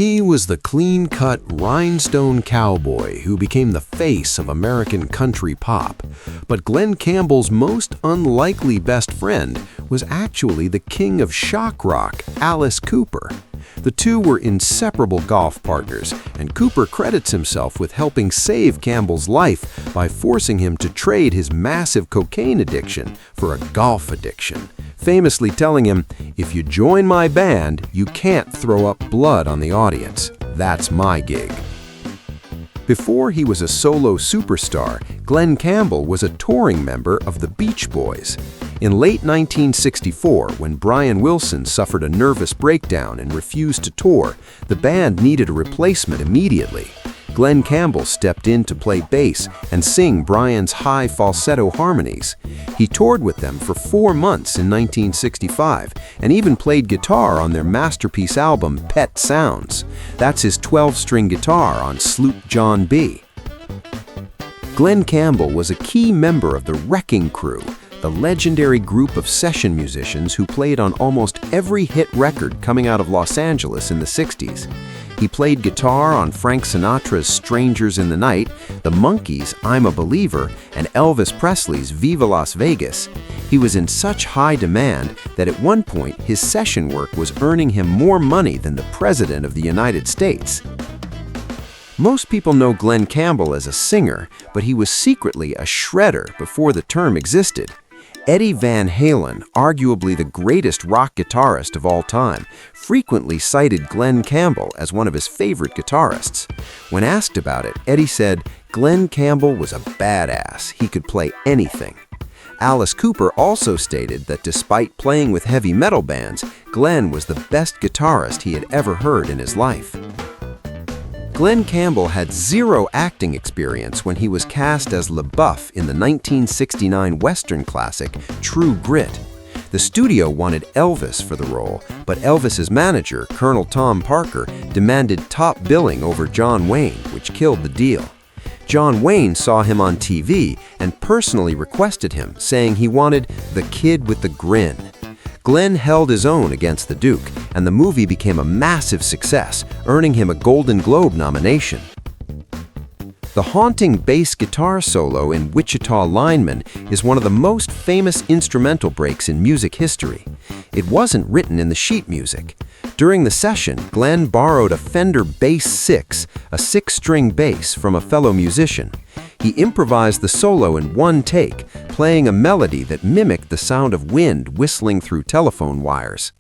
He was the clean-cut Rhinestone Cowboy who became the face of American country pop. But Glen Campbell's most unlikely best friend was actually the king of shock rock, Alice Cooper. The two were inseparable golf partners, and Cooper credits himself with helping save Campbell's life by forcing him to trade his massive cocaine addiction for a golf addiction, famously telling him, "If you join my band, you can't throw up blood on the audience. That's my gig." Before he was a solo superstar, Glen Campbell was a touring member of the Beach Boys. In late 1964, when Brian Wilson suffered a nervous breakdown and refused to tour, the band needed a replacement immediately. Glen Campbell stepped in to play bass and sing Brian's high falsetto harmonies. He toured with them for 4 months in 1965 and even played guitar on their masterpiece album Pet Sounds. That's his 12-string guitar on Sloop John B. Glen Campbell was a key member of the Wrecking Crew, the legendary group of session musicians who played on almost every hit record coming out of Los Angeles in the 60s. He played guitar on Frank Sinatra's Strangers in the Night, the Monkees' I'm a Believer, and Elvis Presley's Viva Las Vegas. He was in such high demand that at one point his session work was earning him more money than the President of the United States. Most people know Glen Campbell as a singer, but he was secretly a shredder before the term existed. Eddie Van Halen, arguably the greatest rock guitarist of all time, frequently cited Glen Campbell as one of his favorite guitarists. When asked about it, Eddie said, "Glen Campbell was a badass. He could play anything." Alice Cooper also stated that despite playing with heavy metal bands, Glen was the best guitarist he had ever heard in his life. Glen Campbell had zero acting experience when he was cast as LaBeouf in the 1969 Western classic True Grit. The studio wanted Elvis for the role, but Elvis's manager, Colonel Tom Parker, demanded top billing over John Wayne, which killed the deal. John Wayne saw him on TV and personally requested him, saying he wanted the kid with the grin. Glen held his own against the Duke, and the movie became a massive success, earning him a Golden Globe nomination. The haunting bass guitar solo in Wichita Lineman is one of the most famous instrumental breaks in music history. It wasn't written in the sheet music. During the session, Glen borrowed a Fender Bass 6, a 6-string bass, from a fellow musician. He improvised the solo in one take, playing a melody that mimicked the sound of wind whistling through telephone wires.